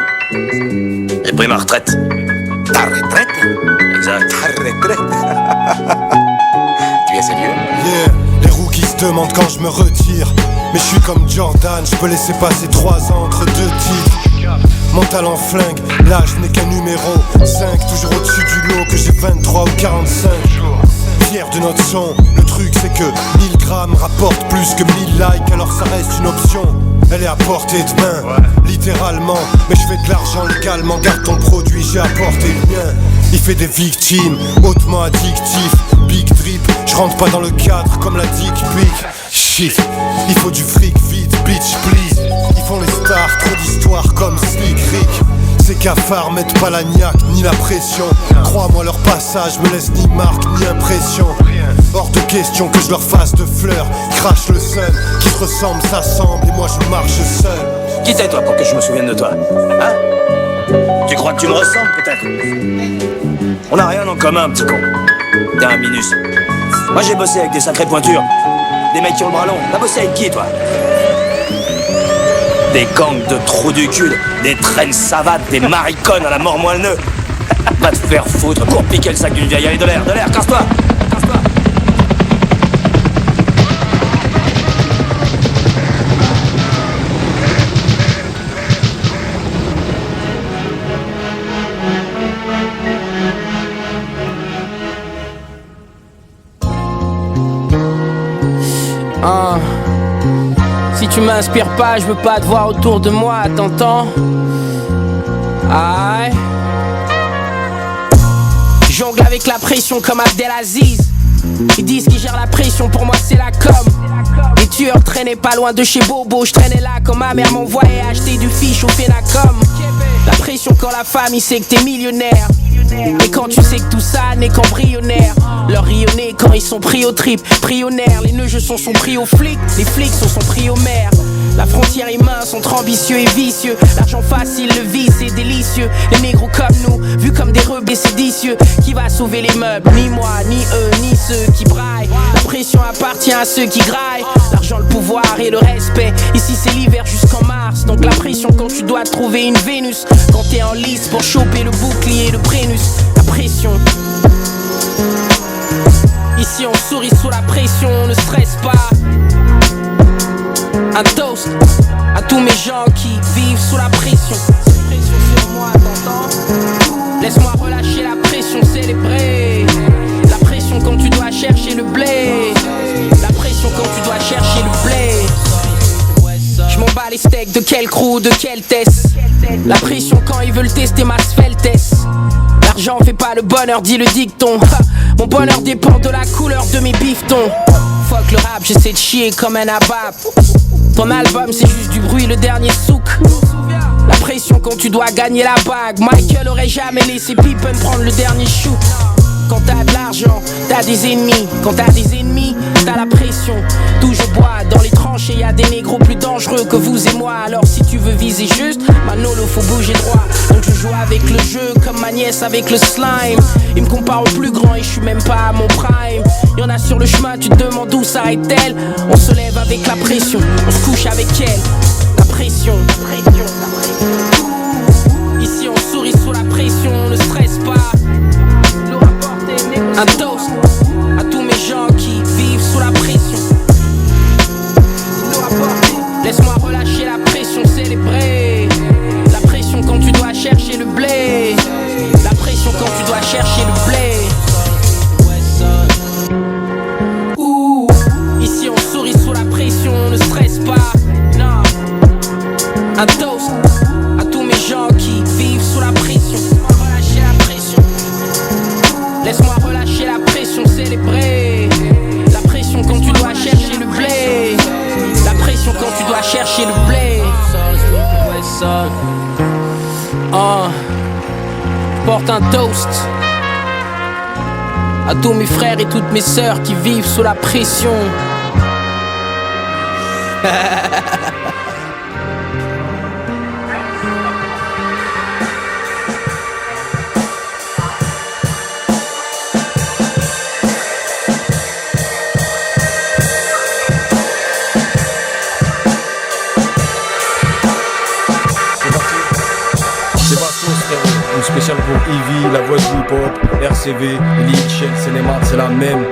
J'ai pris ma retraite. Ta retraite? Exact. Ta retraite? Tu es sérieux? Yeah, les rookies se demandent quand je me retire. Mais je suis comme Jordan, je peux laisser passer 3 ans entre 2 titres. Mon talent flingue, l'âge n'est qu'un numéro 5, toujours au-dessus du lot, que j'ai 23 ou 45. Fier de notre son, le truc c'est que 1000 grammes rapportent plus que 1000 likes. Alors ça reste une option, elle est à portée de main, littéralement. Mais je fais de l'argent légalement, garde ton produit, j'ai apporté le mien. Il fait des victimes, hautement addictif. Big drip, je rentre pas dans le cadre comme la dick pic. Shit, il faut du fric vite, bitch please. Ils font les stars, trop d'histoires comme Slick Rick. Ces cafards mettent pas la niaque ni la pression. Crois-moi, leur passage me laisse ni marque ni impression. Hors de question que je leur fasse de fleurs. Crache le seul, qui se ressemble s'assemble et moi je marche seul. Qui t'es toi pour que je me souvienne de toi? Hein? Tu crois que tu me ressembles peut-être? On n'a rien en commun, petit con. T'es un minus. Moi j'ai bossé avec des sacrées pointures. Des mecs qui ont le bras long. T'as bossé avec qui toi? Des gangs de trous du cul, des traînes savates, des mariconnes à la mort moelle-neu. Va te faire foutre, cours piquer le sac d'une vieille. Allez, de l'air, casse-toi. Si tu m'inspires pas, je veux pas te voir autour de moi, t'entends? Aïe. Je jongle avec la pression comme Abdelaziz. Ils disent qu'ils gèrent la pression, pour moi c'est la com. Les tueurs traînaient pas loin de chez Bobo, je traînais là quand ma mère m'envoyait acheter du fiche au Fenacom. La pression quand la famille sait que t'es millionnaire. Et quand tu sais que tout ça n'est qu'embryonnaire. Leur rayonner quand ils sont pris au trip, prionnaires. Les nœuds sont pris aux flics, les flics sont pris aux maires. La frontière est mince, entre ambitieux et vicieux. L'argent facile, le vice c'est délicieux. Les négros comme nous, vus comme des rebelles séditieux. Qui va sauver les meubles? Ni moi, ni eux, ni ceux qui braillent. La pression appartient à ceux qui graillent. L'argent, le pouvoir et le respect. Ici c'est l'hiver jusqu'en mars. Donc la pression quand tu dois trouver une Vénus. Quand t'es en lice pour choper le bouclier, le Brennus. La pression. Ici on sourit sous la pression, on ne stresse pas. Un toast à tous mes gens qui vivent sous la pression. Cette pression sur moi, t'entends? Laisse-moi relâcher la pression, célébrer. La pression quand tu dois chercher le blé. La pression quand tu dois chercher le blé. Je m'en bats les steaks, de quel crew, de quel test. La pression quand ils veulent tester ma sveltesse. L'argent fait pas le bonheur, dit le dicton. Mon bonheur dépend de la couleur de mes bifetons. Fuck le rap, j'essaie de chier comme un abap. Ton album c'est juste du bruit, le dernier souk. La pression quand tu dois gagner la bague. Michael aurait jamais laissé Pippen prendre le dernier shoot. Quand t'as de l'argent, t'as des ennemis. Quand t'as des ennemis, t'as la pression. D'où je bois, dans les tranchées y'a des négros plus dangereux que vous et moi. Alors si tu veux viser juste, Manolo faut bouger droit. Donc je joue avec le jeu comme ma nièce avec le slime. Il me compare au plus grand et je suis même pas à mon prime. Y'en a sur le chemin, tu te demandes où s'arrête-t-elle. On se lève avec la pression, on se couche avec elle. La pression, la pression, la pression. Ici on sourit sous la pression, on ne stresse pas. Un toast à tous mes gens qui vivent sous la pression. Laisse-moi relâcher la pression, célébrer. La pression quand tu dois chercher le blé. La pression quand tu dois chercher le blé. Ouh. Ici on sourit sous la pression, on ne stresse pas. Non. Un toast à tous mes gens qui vivent sous la pression. Relâcher la pression. Laisse-moi relâcher la pression, célébrer. La pression quand tu dois chercher le blé. La pression quand tu dois chercher le blé. Porte un toast à tous mes frères et toutes mes sœurs qui vivent sous la pression. Spécial pour Ivy, la voix du hip-hop, RCV, Lil, Cinéma, c'est la même.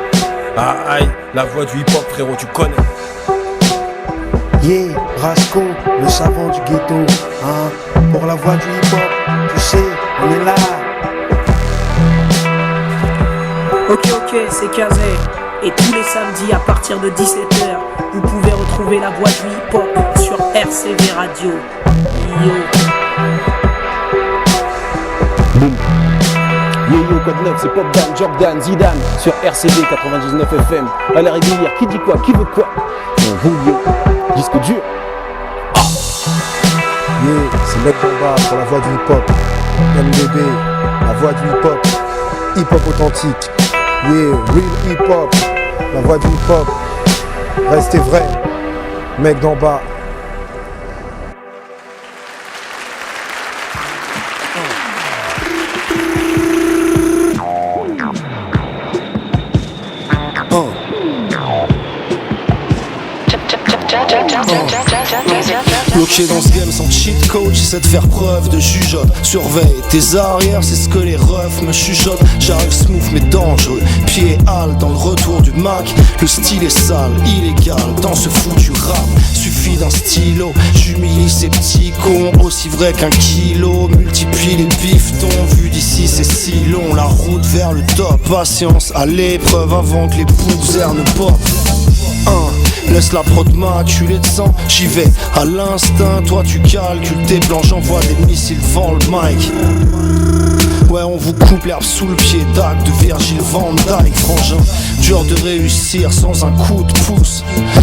Ah aïe, la voix du hip-hop frérot, tu connais. Yeah, Rasco, le savant du ghetto, hein. Pour la voix du hip-hop, tu sais, on est là. Ok, c'est Kazé. Et tous les samedis à partir de 17h, vous pouvez retrouver la voix du hip-hop sur RCV Radio. Yo. Boum. Yo, code 9, c'est Pop Dan, Jordan, Zidane sur RCV 99 FM. À la régulière, qui dit quoi, qui veut quoi? On roule yo, disque dur. Yeah, c'est Mec Bomba pour la voix du hip-hop. MDB, la voix du hip-hop. Hip-hop authentique. Yeah, real hip-hop. La voix du hip-hop. Restez vrai. Mec d'en bas. Bloqué dans ce game sans cheat code, j'essaie de faire preuve de jugeote. Surveille tes arrières, c'est ce que les refs me chuchotent. J'arrive smooth mais dangereux, pied hal dans le retour du Mac. Le style est sale, illégal dans ce foutu rap. Suffit d'un stylo, j'humilie ces petits cons. Aussi vrai qu'un kilo, multiplie les bifetons. Vu d'ici c'est si long, la route vers le top. Patience à l'épreuve avant que les poussières ne popent. Laisse la prod maculer de sang, j'y vais à l'instinct. Toi tu calcules tes plans, j'envoie des missiles devant le mic. Ouais, on vous coupe l'herbe sous le pied, d'acte de Virgil van Dyke, frangin. Dur de réussir sans un coup de pouce.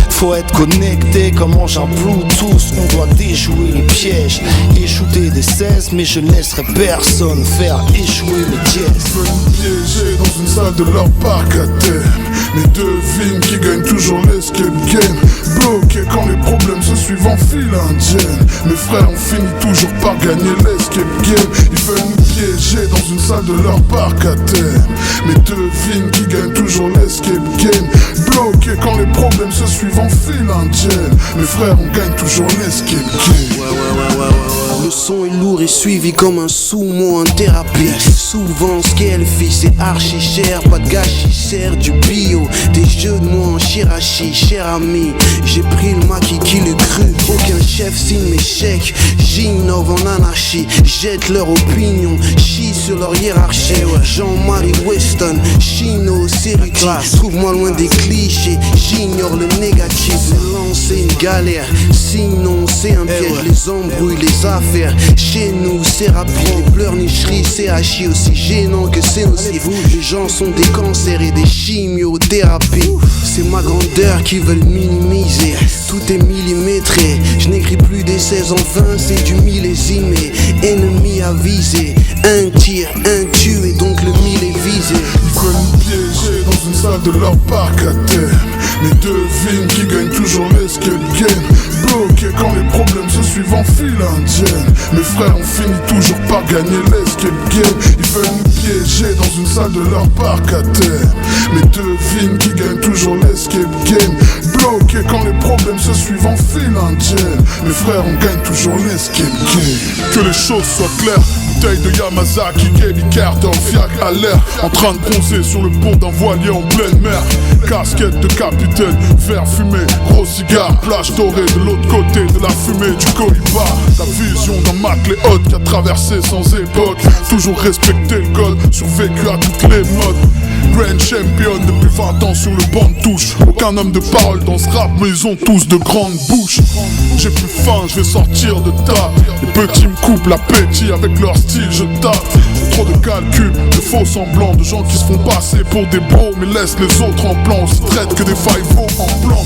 Faut être connecté comme engin Bluetooth. On doit déjouer les pièges, échouer des 16, mais je ne laisserai personne faire échouer mes dièses. Je veux nous piéger dans une salle de leur parc à terre. Mais devine qui gagne toujours l'escape game. Bloqué quand les problèmes se suivent en file indienne. Mes frères on finit toujours par gagner l'escape game. Ils veulent nous piéger dans une salle de leur parc à terre. Mais devine qui gagne toujours l'escape game. Bloqué quand les problèmes se suivent en file indienne. Mes frères on gagne toujours l'escape game. Le son est lourd et suivi comme un sumo en thérapie. Souvent ce qu'elle fait c'est archi cher. Pas de gâchis, sert du bio. Des jeux de mots en chirachi, cher ami. J'ai pris le maquis qui le cru. Aucun chef signe mes chèques. J'innove en anarchie. Jette leur opinion, chie sur leur hiérarchie. Jean-Marie Weston, Chino, série classe. Trouve-moi loin des clichés, j'ignore le négatif. Lancer une galère, sinon c'est un piège. Les embrouilles, les affaires, chez nous c'est rapide. Les pleurnicheries, c'est hachis aussi gênant que c'est nocif. Les gens sont des cancers et des chimiothérapies. C'est ma grandeur qui veulent minimiser. Tout est millimétré, je n'écris plus des 16 en 20, c'est du millésimé. Ennemi avisé, un tir, un tué, donc le mille est visé. Ils veulent nous piéger dans une salle de leur parc à terre. Mais devine qui gagne toujours l'escape game. Bloqué quand les problèmes se suivent en file indienne. Mes frères on finit toujours par gagner l'escape game. Ils veulent nous piéger dans une salle de leur parc à terre. Mais devine qui gagne toujours l'escape game. Bloqué quand les problèmes se suivent en file indienne. Mes frères on gagne toujours l'escape game. Que les choses soient claires. Bouteille de Yamazaki, Gaby Carter, fiacre à l'air. En train de bronzer sur le pont d'un voilier en pleine mer. Casquette de capitaine, verre fumé, gros cigare. Plage dorée de l'autre côté de la fumée du Cohiba. La vision d'un matelot haute qui a traversé sans époque. Toujours respecté le code, survécu à toutes les modes. Grand champion depuis 20 ans sur le banc de touche. Aucun homme de parole dans ce rap, mais ils ont tous de grandes bouches. J'ai plus faim, je vais sortir de table. Les petits me coupent l'appétit avec leur style, je tape. Trop de calculs, de faux semblants, de gens qui se font passer pour des bros, mais laissent les autres en plan. On se traite que des faillots en blanc.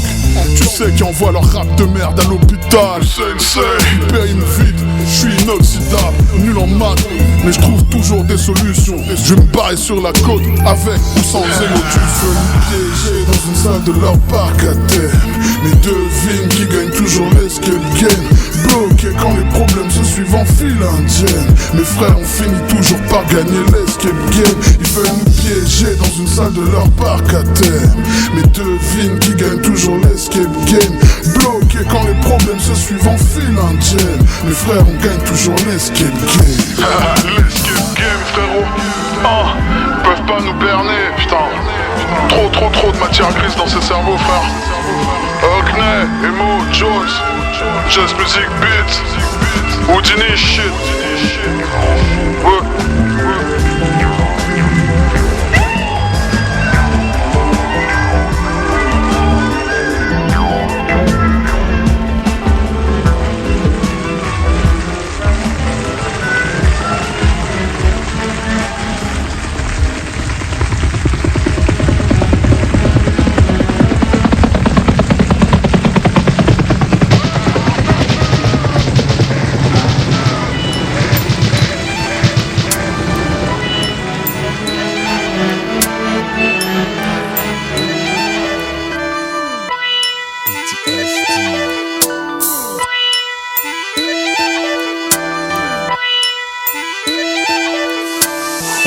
Tu sais qui envoient leur rap de merde à l'hôpital. Ils payent vite, je suis inoxydable, nul en maths, mais je trouve toujours des solutions. Je me baille sur la côte avec ou sans émotion. Je veux nous piéger dans une salle de leur parc à terre. Mais devine qui gagne toujours l'escape game. Bloqué quand les problèmes se suivent en file indienne. Mes frères on finit toujours par gagner l'escape game. Ils veulent nous piéger dans une salle de leur parc à terre. Mais devine qui gagne toujours l'escape game. Bloqué quand les problèmes se suivent en file indienne. Mes frères on gagne toujours l'escape game. L'escape game frérot. Ils peuvent pas nous berner, putain. Trop de matière grise dans ces cerveaux, frère. Hockney, Emo, Jones, Jazz Music Beat, Houdini shit. Ouais.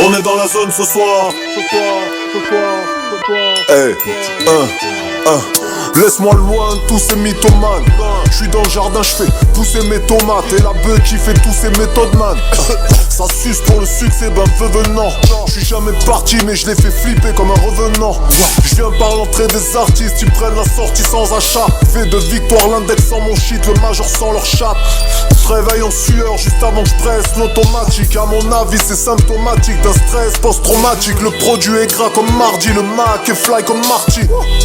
On est dans la zone ce soir. Hey, laisse-moi loin de tous ces mythomanes. Je suis dans le jardin, je fais pousser mes tomates. Et la beuh qui fait tous ces méthodes man. Ça suce pour le succès d'un venant. Je suis jamais parti mais je les fais flipper comme un revenant. Je viens par l'entrée des artistes, ils prennent la sortie sans achat. Fait de victoire l'index sans mon shit, le major sans leur chatte. Je réveille en sueur juste avant que je presse l'automatique. À mon avis c'est symptomatique d'un stress post-traumatique. Le produit est gras comme mardi, le Mac est fly comme Marty.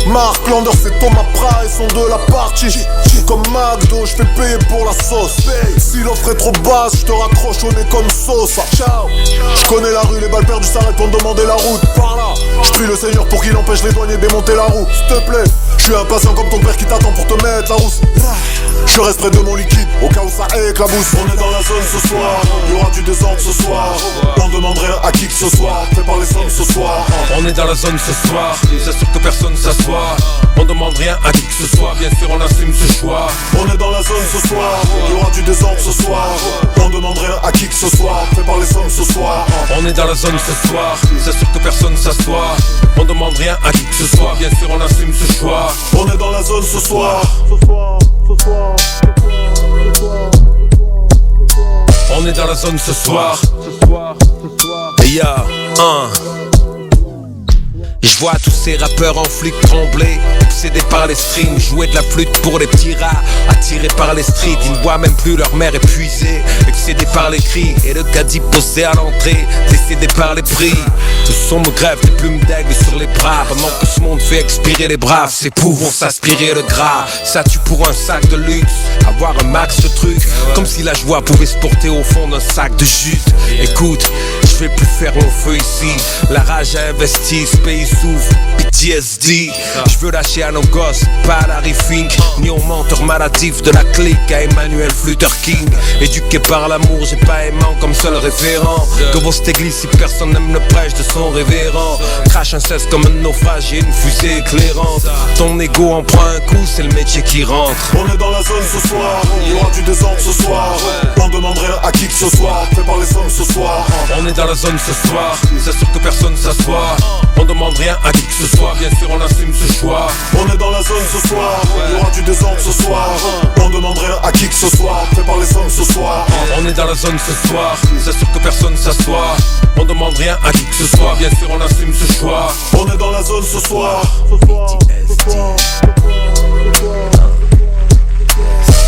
Mark Lander c'est Thomas papras, ils sont de la partie. Comme McDo, je fais payer pour la sauce. Si l'offre est trop basse, je te raccroche au nez comme sauce. Ciao. Je connais la rue, les balles perdues s'arrêtent pour me demander la route. Par là, je prie le Seigneur pour qu'il empêche les douaniers de démonter la roue. S'il te plaît, je suis impatient comme ton père qui t'attend pour te mettre la rousse. Je reste près de mon liquide, au cas où ça éclabousse. On est dans la zone ce soir, il y aura du désordre ce soir. On demanderait à qui que ce soit, fait par les sommes ce soir. On est dans la zone ce soir, j'assure que personne s'assoit. On demande rien à qui que ce soit, bien sûr on assume ce choix. On est dans la zone ce soir, il y aura du désordre ce soir. On demanderait à qui que ce soit, fait par les sommes ce soir. On est dans la zone ce soir, j'assure que personne s'assoit. On demande rien à qui que ce soit, bien sûr on assume ce choix. On est dans la zone ce soir. On est dans la zone ce soir. Yeah, Je vois tous ces rappeurs en flic trembler, obsédés par les strings, jouer de la flûte pour les petits rats, attirés par les streets. Ils ne voient même plus leur mère épuisée, excédés par les cris. Et le caddie posé à l'entrée, décédé par les prix. Le son me grève des plumes d'aigle sur les bras. Pendant que ce monde fait expirer les braves, ces pouvons s'aspirer le gras. Ça tue pour un sac de luxe, avoir un max de trucs, comme si la joie pouvait se porter au fond d'un sac de jute. Écoute, je vais plus faire mon feu ici. La rage a investi, ce pays souffre, PTSD. Je veux lâcher à nos gosses, pas à Larry Fink, ni aux menteurs maladifs de la clique, à Emmanuel Luther King. Éduqué par l'amour, j'ai pas aimant comme seul référent. Que vaut cette église si personne n'aime le prêche de son révérend? Crache un cesse comme un naufrage et une fusée éclairante. Ton ego en prend un coup, c'est le métier qui rentre. On est dans la zone ce soir, il y aura du désordre ce soir. On demanderait à qui que ce soit, fait par les sommes ce soir. On est dans la zone ce soir, j'assure que personne s'assoit. On demande rien à qui que ce soit, bien sûr on assume ce choix. On est dans la zone ce soir, il y aura du désordre ce soir. On demanderait à qui que ce soit, fait par les sommes ce soir. On est dans la zone ce soir, j'assure que personne s'assoit. On demande rien à qui que ce soit, bien sûr on assume ce choix. On est dans la zone ce soir.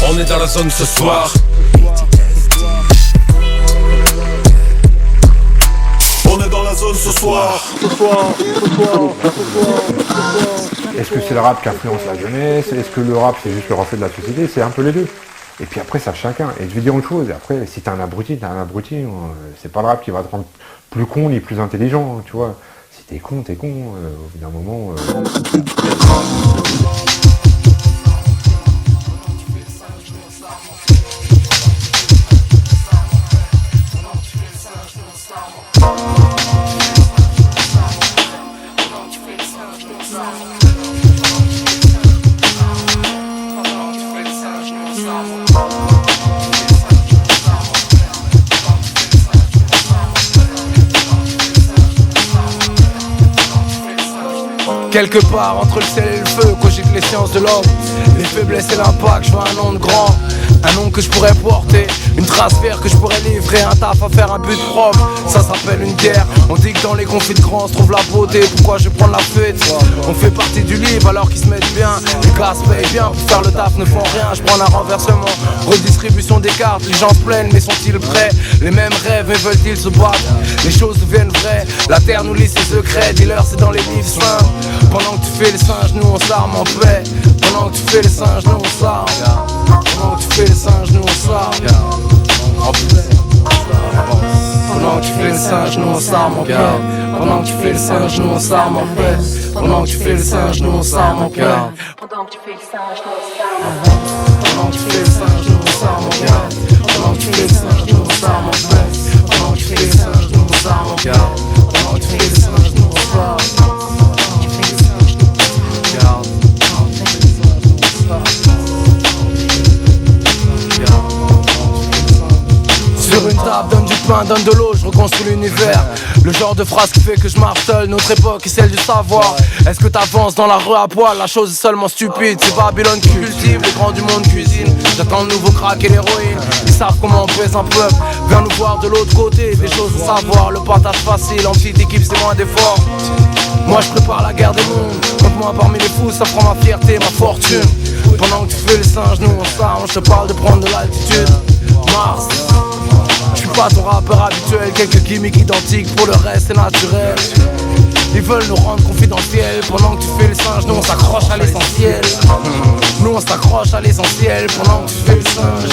On est dans la zone ce soir. On est dans la zone ce soir. Est-ce que c'est le rap qui influence la jeunesse? Est-ce que le rap c'est juste le reflet de la société? C'est un peu les deux. Et puis après ça chacun. Et je vais dire une chose, après si t'es un abruti, c'est pas le rap qui va te rendre plus con ni plus intelligent, tu vois. Si t'es con, au bout d'un moment... Quelque part entre le ciel et le feu, cogite les sciences de l'homme. Les faiblesses et l'impact, je veux un nom de grand. Un nom que je pourrais porter, une trace verte que je pourrais livrer, un taf à faire, un but propre. Ça s'appelle une guerre. On dit que dans les conflits de grands se trouve la beauté. Pourquoi je vais prendre la fuite? On fait partie du livre alors qu'ils se mettent bien. Les gars se payent bien pour faire le taf, ne font rien. Je prends un renversement, redistribution des cartes. Les gens se plaignent mais sont-ils prêts? Les mêmes rêves mais veulent-ils se battre? Les choses deviennent vraies, la terre nous lit ses secrets. Dealer c'est dans les livres saints. Pendant que tu fais les singes, nous on s'arme en paix. Pendant que tu fais les singes, nous on s'arme. Pendant que tu fais les singes, nous on s'arme en paix. Pendant que tu fais les singes, nous on s'arme en paix. Pendant que tu fais les singes, nous on s'arme en paix. Pendant que tu fais les singes, nous on s'arme en paix. Pendant que tu fais les singes, nous on s'arme en paix. Pendant que tu fais les singes, nous on s'arme en paix. Pendant que tu fais les singes, nous on s'arme en paix. Pendant que tu fais les singes, nous on s'arme en paix. Pendant que tu fais les singes, nous on s'arme. Sur une table, donne du pain, donne de l'eau, je reconstruis l'univers. Le genre de phrase qui fait que je marche seul. Notre époque est celle du savoir. Est-ce que t'avances dans la rue à poil? La chose est seulement stupide. C'est Babylone qui cultive, les grands du monde cuisine. J'attends le nouveau crack et l'héroïne. Ils savent comment on pèse un peuple. Viens nous voir de l'autre côté, des choses à savoir. Le partage facile, en petite équipe c'est moins d'efforts. Moi je prépare la guerre des mondes. Compte-moi parmi les fous, ça prend ma fierté, ma fortune. Pendant que tu fais les singes, nous on s'arme. Je te parle de prendre de l'altitude. Mars. Je suis pas ton rappeur habituel, quelques gimmicks identiques, pour le reste c'est naturel. Ils veulent nous rendre confidentiels. Pendant que tu fais le singe, nous on s'accroche à l'essentiel. Nous on s'accroche à l'essentiel. Pendant que tu fais le singe.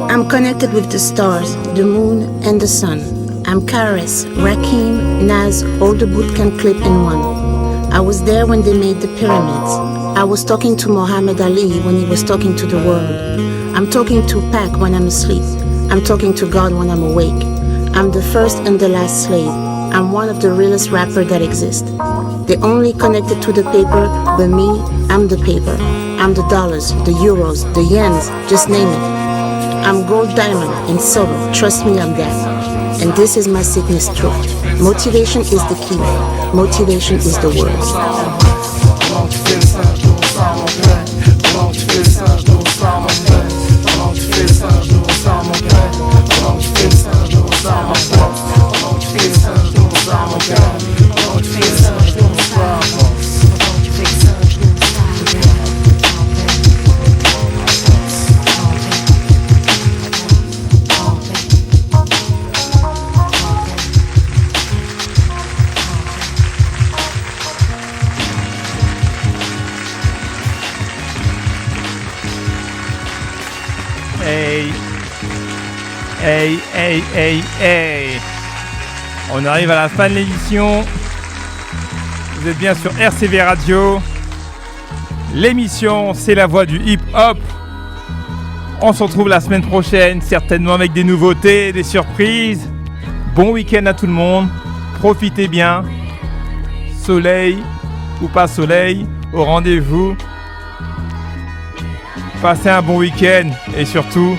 I'm connected with the stars, the moon, and the sun. I'm Karis, Rakim, Naz, all the bootcamp clip in one. I was there when they made the pyramids. I was talking to Muhammad Ali when he was talking to the world. I'm talking to Pac when I'm asleep. I'm talking to God when I'm awake. I'm the first and the last slave. I'm one of the realest rappers that exist. They only connected to the paper, but me, I'm the paper. I'm the dollars, the euros, the yens, just name it. I'm gold, diamond, and silver. Trust me, I'm that. And this is my sickness truth. Motivation is the key. Motivation is the word. Hey. On arrive à la fin de l'émission. Vous êtes bien sur RCV Radio. L'émission, c'est la voix du hip-hop. On se retrouve la semaine prochaine, certainement avec des nouveautés, des surprises. Bon week-end à tout le monde. Profitez bien. Soleil ou pas soleil, au rendez-vous. Passez un bon week-end et surtout,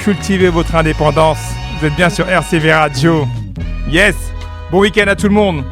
cultivez votre indépendance. Vous êtes bien sur RCV Radio. Yes. Bon week-end à tout le monde.